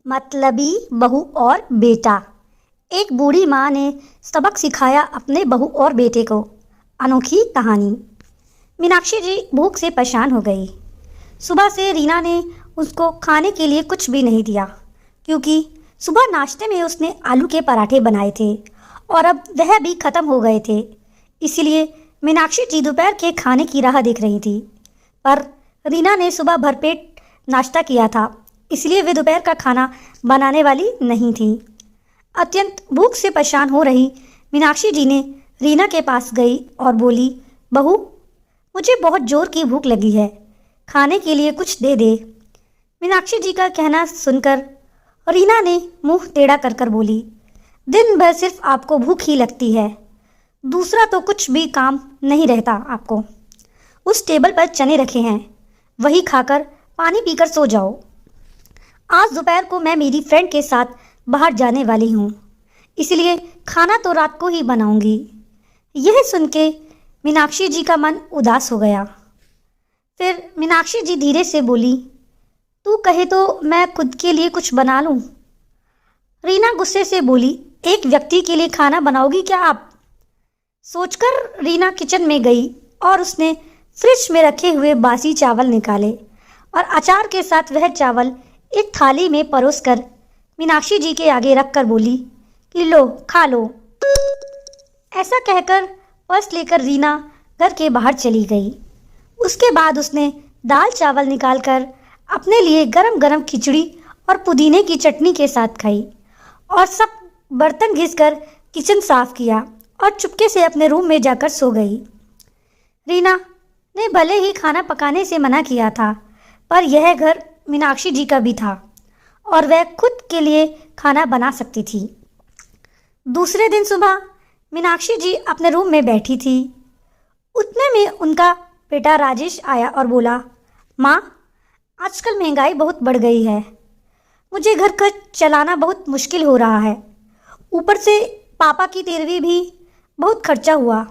मतलबी बहू और बेटा। एक बूढ़ी माँ ने सबक सिखाया अपने बहू और बेटे को। अनोखी कहानी। मीनाक्षी जी भूख से परेशान हो गई। सुबह से रीना ने उसको खाने के लिए कुछ भी नहीं दिया, क्योंकि सुबह नाश्ते में उसने आलू के पराठे बनाए थे और अब वह भी ख़त्म हो गए थे। इसलिए मीनाक्षी जी दोपहर के खाने की राह देख रही थी। पर रीना ने सुबह भरपेट नाश्ता किया था, इसलिए वे दोपहर का खाना बनाने वाली नहीं थी। अत्यंत भूख से परेशान हो रही मीनाक्षी जी ने रीना के पास गई और बोली, बहू, मुझे बहुत जोर की भूख लगी है, खाने के लिए कुछ दे दे। मीनाक्षी जी का कहना सुनकर रीना ने मुंह टेढ़ा कर कर बोली, दिन भर सिर्फ आपको भूख ही लगती है, दूसरा तो कुछ भी काम नहीं रहता आपको। उस टेबल पर चने रखे हैं, वही खाकर पानी पीकर सो जाओ। आज दोपहर को मैं मेरी फ्रेंड के साथ बाहर जाने वाली हूँ, इसलिए खाना तो रात को ही बनाऊंगी। यह सुन के मीनाक्षी जी का मन उदास हो गया। फिर मीनाक्षी जी धीरे से बोली, तू कहे तो मैं खुद के लिए कुछ बना लूँ। रीना गुस्से से बोली, एक व्यक्ति के लिए खाना बनाओगी क्या आप? सोचकर रीना किचन में गई और उसने फ्रिज में रखे हुए बासी चावल निकाले और अचार के साथ वह चावल एक थाली में परोसकर मीनाक्षी जी के आगे रखकर बोली कि लो खा लो। ऐसा कहकर पर्स लेकर रीना घर के बाहर चली गई। उसके बाद उसने दाल चावल निकालकर अपने लिए गरम गरम खिचड़ी और पुदीने की चटनी के साथ खाई और सब बर्तन घिसकर किचन साफ किया और चुपके से अपने रूम में जाकर सो गई। रीना ने भले ही खाना पकाने से मना किया था, पर यह घर मीनाक्षी जी का भी था और वह खुद के लिए खाना बना सकती थी। दूसरे दिन सुबह मीनाक्षी जी अपने रूम में बैठी थी। उतने में उनका बेटा राजेश आया और बोला, माँ, आजकल महंगाई बहुत बढ़ गई है, मुझे घर का चलाना बहुत मुश्किल हो रहा है, ऊपर से पापा की 13वीं भी बहुत खर्चा हुआ।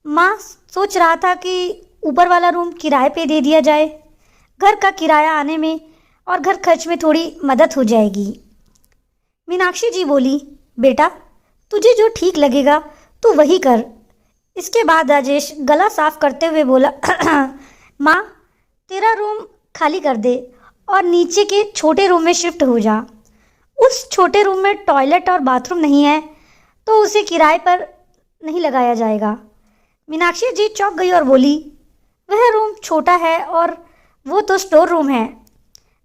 माँ सोच रहा था कि ऊपर वाला रूम किराए पे दे दिया जाए, घर का किराया आने में और घर खर्च में थोड़ी मदद हो जाएगी। मीनाक्षी जी बोली, बेटा, तुझे जो ठीक लगेगा तू वही कर। इसके बाद राजेश गला साफ करते हुए बोला, माँ, तेरा रूम खाली कर दे और नीचे के छोटे रूम में शिफ्ट हो जा। उस छोटे रूम में टॉयलेट और बाथरूम नहीं है तो उसे किराए पर नहीं लगाया जाएगा। मीनाक्षी जी चौंक गई और बोली, वह रूम छोटा है और वो तो स्टोर रूम है,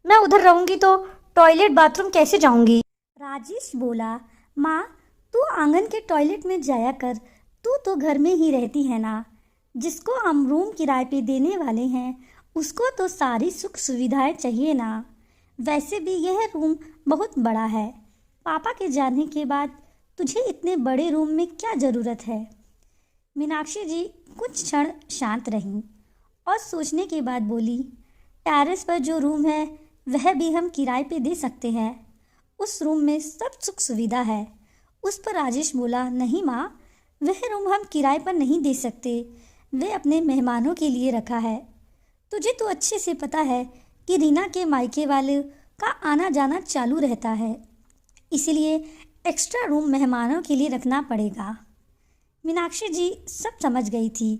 मैं उधर रहूँगी तो टॉयलेट बाथरूम कैसे जाऊँगी? राजेश बोला, माँ, तू आंगन के टॉयलेट में जाया कर, तू तो घर में ही रहती है ना। जिसको हम रूम किराए पे देने वाले हैं उसको तो सारी सुख सुविधाएं चाहिए ना। वैसे भी यह रूम बहुत बड़ा है, पापा के जाने के बाद तुझे इतने बड़े रूम में क्या ज़रूरत है? मीनाक्षी जी कुछ क्षण शांत रहीं और सोचने के बाद बोली, टेरेस पर जो रूम है वह भी हम किराए पे दे सकते हैं, उस रूम में सब सुख सुविधा है। उस पर राजेश बोला, नहीं माँ, वह रूम हम किराए पर नहीं दे सकते, वह अपने मेहमानों के लिए रखा है। तुझे तो अच्छे से पता है कि रीना के मायके वाले का आना जाना चालू रहता है, इसलिए एक्स्ट्रा रूम मेहमानों के लिए रखना पड़ेगा। मीनाक्षी जी सब समझ गई थी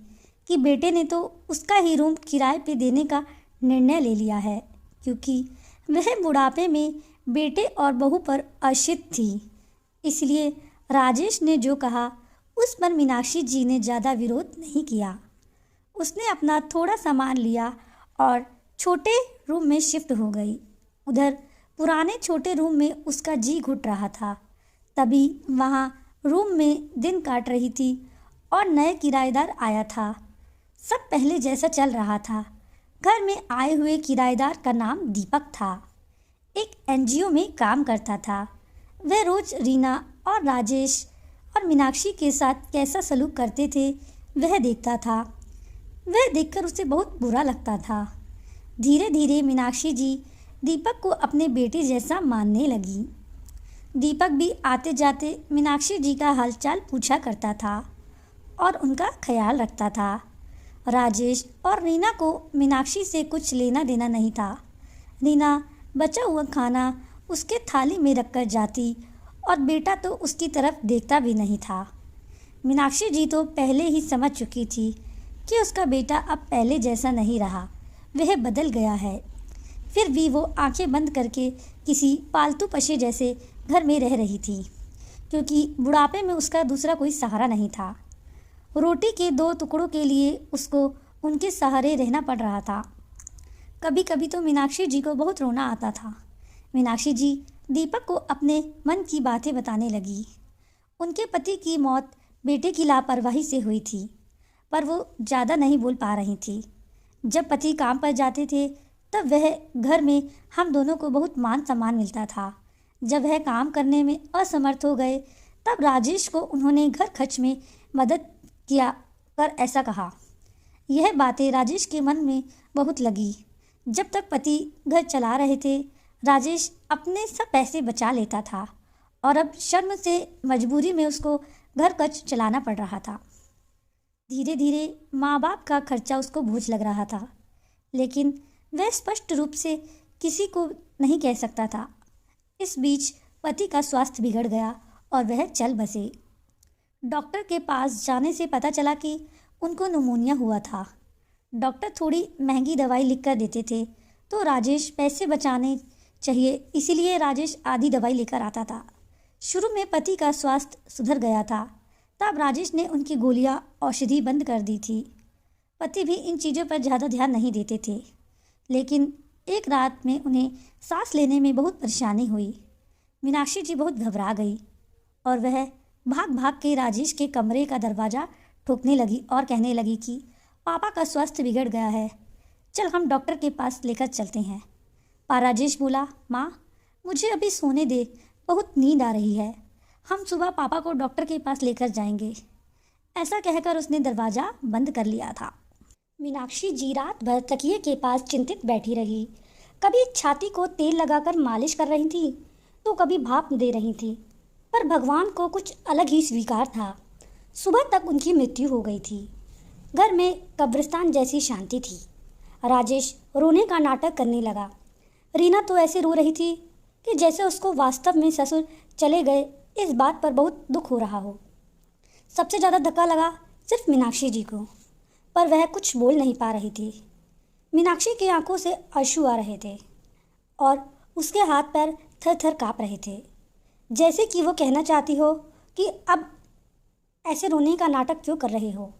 कि बेटे ने तो उसका ही रूम किराए पे देने का निर्णय ले लिया है, क्योंकि वह बुढ़ापे में बेटे और बहू पर आश्रित थी। इसलिए राजेश ने जो कहा उस पर मीनाक्षी जी ने ज़्यादा विरोध नहीं किया। उसने अपना थोड़ा सामान लिया और छोटे रूम में शिफ्ट हो गई। उधर पुराने छोटे रूम में उसका जी घुट रहा था। तभी वहाँ रूम में दिन काट रही थी और नए किराएदार आया था। सब पहले जैसा चल रहा था। घर में आए हुए किराएदार का नाम दीपक था। एक एनजीओ में काम करता था। वह रोज रीना और राजेश और मीनाक्षी के साथ कैसा सलूक करते थे वह देखता था। वह देखकर उसे बहुत बुरा लगता था। धीरे धीरे मीनाक्षी जी दीपक को अपने बेटे जैसा मानने लगी। दीपक भी आते जाते मीनाक्षी जी का हालचाल पूछा करता था और उनका ख्याल रखता था। राजेश और रीना को मीनाक्षी से कुछ लेना देना नहीं था। रीना बचा हुआ खाना उसके थाली में रखकर जाती और बेटा तो उसकी तरफ देखता भी नहीं था। मीनाक्षी जी तो पहले ही समझ चुकी थी कि उसका बेटा अब पहले जैसा नहीं रहा, वह बदल गया है। फिर भी वो आंखें बंद करके किसी पालतू पशु जैसे घर में रह रही थी, क्योंकि बुढ़ापे में उसका दूसरा कोई सहारा नहीं था। रोटी के 2 टुकड़ों के लिए उसको उनके सहारे रहना पड़ रहा था। कभी कभी तो मीनाक्षी जी को बहुत रोना आता था। मीनाक्षी जी दीपक को अपने मन की बातें बताने लगी। उनके पति की मौत बेटे की लापरवाही से हुई थी, पर वो ज़्यादा नहीं बोल पा रही थी। जब पति काम पर जाते थे तब वह घर में हम दोनों को बहुत मान सम्मान मिलता था। जब वह काम करने में असमर्थ हो गए तब राजेश को उन्होंने घर खर्च में मदद किया कर ऐसा कहा। यह बातें राजेश के मन में बहुत लगी। जब तक पति घर चला रहे थे राजेश अपने सब पैसे बचा लेता था और अब शर्म से मजबूरी में उसको घर खर्च चलाना पड़ रहा था। धीरे धीरे माँ बाप का खर्चा उसको बोझ लग रहा था, लेकिन वह स्पष्ट रूप से किसी को नहीं कह सकता था। इस बीच पति का स्वास्थ्य बिगड़ गया और वह चल बसे। डॉक्टर के पास जाने से पता चला कि उनको निमोनिया हुआ था। डॉक्टर थोड़ी महंगी दवाई लिख कर देते थे तो राजेश पैसे बचाने चाहिए, इसीलिए राजेश आधी दवाई लेकर आता था। शुरू में पति का स्वास्थ्य सुधर गया था, तब राजेश ने उनकी गोलियां औषधि बंद कर दी थी। पति भी इन चीज़ों पर ज़्यादा ध्यान नहीं देते थे, लेकिन एक रात में उन्हें सांस लेने में बहुत परेशानी हुई। मीनाक्षी जी बहुत घबरा गई और वह भाग भाग के राजेश के कमरे का दरवाज़ा ठोकने लगी और कहने लगी कि पापा का स्वास्थ्य बिगड़ गया है, चल हम डॉक्टर के पास लेकर चलते हैं। पर राजेश बोला, माँ मुझे अभी सोने दे, बहुत नींद आ रही है, हम सुबह पापा को डॉक्टर के पास लेकर जाएंगे। ऐसा कहकर उसने दरवाज़ा बंद कर लिया था। मीनाक्षी जी रात भर तकिए के पास चिंतित बैठी रही। कभी छाती को तेल लगाकर मालिश कर रही थी तो कभी भाप दे रही थी, पर भगवान को कुछ अलग ही स्वीकार था। सुबह तक उनकी मृत्यु हो गई थी। घर में कब्रिस्तान जैसी शांति थी। राजेश रोने का नाटक करने लगा। रीना तो ऐसे रो रही थी कि जैसे उसको वास्तव में ससुर चले गए इस बात पर बहुत दुख हो रहा हो। सबसे ज़्यादा धक्का लगा सिर्फ मीनाक्षी जी को, पर वह कुछ बोल नहीं पा रही थी। मीनाक्षी की आंखों से आंसू आ रहे थे और उसके हाथ पैर थर थर काँप रहे थे, जैसे कि वो कहना चाहती हो कि अब ऐसे रोने का नाटक क्यों कर रहे हो,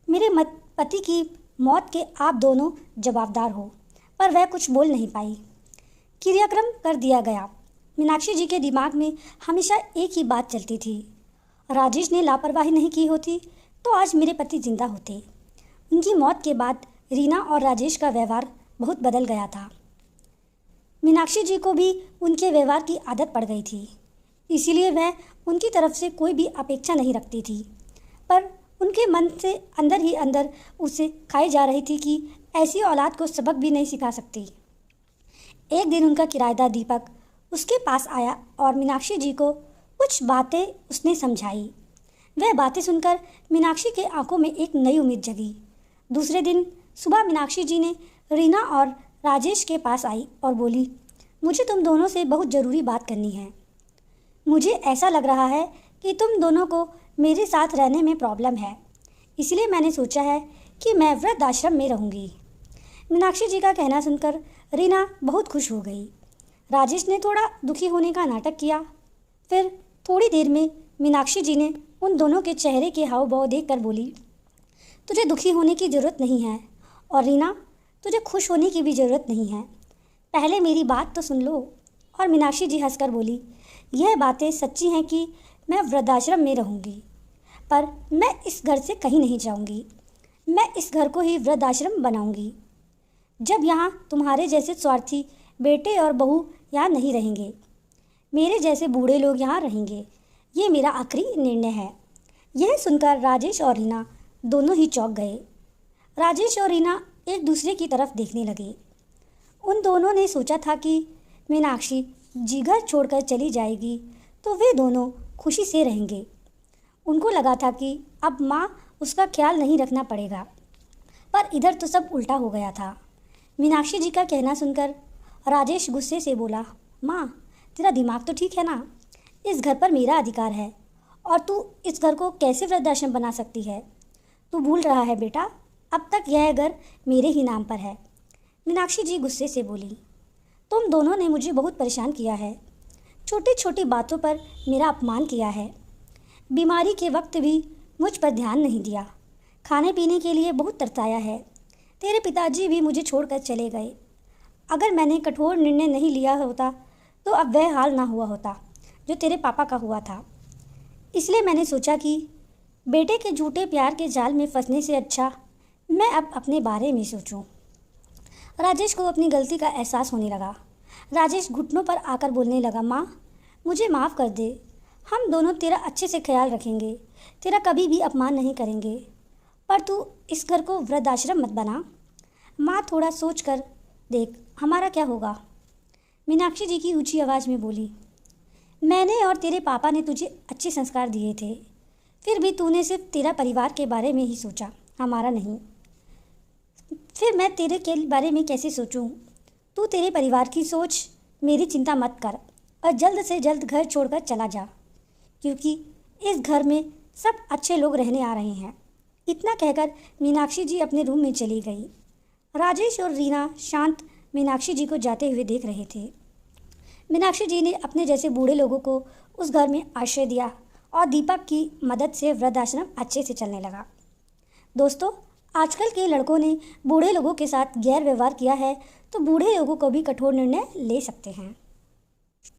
मेरे पति की मौत के आप दोनों जवाबदार हो। पर वह कुछ बोल नहीं पाई। क्रियाक्रम कर दिया गया। मीनाक्षी जी के दिमाग में हमेशा एक ही बात चलती थी, राजेश ने लापरवाही नहीं की होती तो आज मेरे पति जिंदा होते। उनकी मौत के बाद रीना और राजेश का व्यवहार बहुत बदल गया था। मीनाक्षी जी को भी उनके व्यवहार की आदत पड़ गई थी, इसीलिए वह उनकी तरफ से कोई भी अपेक्षा नहीं रखती थी, पर उनके मन से अंदर ही अंदर उसे खाई जा रही थी कि ऐसी औलाद को सबक भी नहीं सिखा सकती। एक दिन उनका किराएदार दीपक उसके पास आया और मीनाक्षी जी को कुछ बातें उसने समझाई। वह बातें सुनकर मीनाक्षी के आंखों में एक नई उम्मीद जगी। दूसरे दिन सुबह मीनाक्षी जी ने रीना और राजेश के पास आई और बोली, मुझे तुम दोनों से बहुत ज़रूरी बात करनी है। मुझे ऐसा लग रहा है कि तुम दोनों को मेरे साथ रहने में प्रॉब्लम है, इसलिए मैंने सोचा है कि मैं वृद्धाश्रम में रहूँगी। मीनाक्षी जी का कहना सुनकर रीना बहुत खुश हो गई। राजेश ने थोड़ा दुखी होने का नाटक किया। फिर थोड़ी देर में मीनाक्षी जी ने उन दोनों के चेहरे के हाव भाव देख कर बोली, तुझे दुखी होने की ज़रूरत नहीं है और रीना तुझे खुश होने की भी ज़रूरत नहीं है, पहले मेरी बात तो सुन लो। और मीनाक्षी जी हंसकर बोली, यह बातें सच्ची हैं कि मैं वृद्धाश्रम में रहूँगी, पर मैं इस घर से कहीं नहीं जाऊँगी। मैं इस घर को ही वृद्धाश्रम बनाऊँगी। जब यहाँ तुम्हारे जैसे स्वार्थी बेटे और बहू यहाँ नहीं रहेंगे, मेरे जैसे बूढ़े लोग यहाँ रहेंगे। ये मेरा आखिरी निर्णय है। यह सुनकर राजेश और रीना दोनों ही चौंक गए। राजेश और रीना एक दूसरे की तरफ देखने लगे। उन दोनों ने सोचा था कि मीनाक्षी जी घर छोड़कर चली जाएगी तो वे दोनों खुशी से रहेंगे। उनको लगा था कि अब माँ उसका ख्याल नहीं रखना पड़ेगा, पर इधर तो सब उल्टा हो गया था। मीनाक्षी जी का कहना सुनकर राजेश गुस्से से बोला, माँ तेरा दिमाग तो ठीक है ना? इस घर पर मेरा अधिकार है और तू इस घर को कैसे वृद्धाश्रम बना सकती है? तू भूल रहा है बेटा, अब तक यह घर मेरे ही नाम पर है। मीनाक्षी जी गुस्से से बोली, तुम दोनों ने मुझे बहुत परेशान किया है। छोटी छोटी बातों पर मेरा अपमान किया है। बीमारी के वक्त भी मुझ पर ध्यान नहीं दिया। खाने पीने के लिए बहुत तरसाया है। तेरे पिताजी भी मुझे छोड़कर चले गए। अगर मैंने कठोर निर्णय नहीं लिया होता तो अब वह हाल ना हुआ होता जो तेरे पापा का हुआ था। इसलिए मैंने सोचा कि बेटे के झूठे प्यार के जाल में फंसने से अच्छा मैं अब अपने बारे में सोचूं। राजेश को अपनी गलती का एहसास होने लगा। राजेश घुटनों पर आकर बोलने लगा, माँ मुझे माफ़ कर दे। हम दोनों तेरा अच्छे से ख्याल रखेंगे, तेरा कभी भी अपमान नहीं करेंगे। पर तू इस घर को वृद्धाश्रम मत बना। माँ थोड़ा सोच कर देख हमारा क्या होगा। मीनाक्षी जी की ऊंची आवाज़ में बोली, मैंने और तेरे पापा ने तुझे अच्छे संस्कार दिए थे, फिर भी तूने सिर्फ तेरा परिवार के बारे में ही सोचा, हमारा नहीं। फिर मैं तेरे के बारे में कैसे सोचूं? तू तेरे परिवार की सोच, मेरी चिंता मत कर और जल्द से जल्द घर छोड़कर चला जा, क्योंकि इस घर में सब अच्छे लोग रहने आ रहे हैं। इतना कहकर मीनाक्षी जी अपने रूम में चली गई। राजेश और रीना शांत मीनाक्षी जी को जाते हुए देख रहे थे। मीनाक्षी जी ने अपने जैसे बूढ़े लोगों को उस घर में आश्रय दिया और दीपक की मदद से वृद्धाश्रम अच्छे से चलने लगा। दोस्तों, आजकल के लड़कों ने बूढ़े लोगों के साथ गैर व्यवहार किया है तो बूढ़े लोगों को भी कठोर निर्णय ले सकते हैं।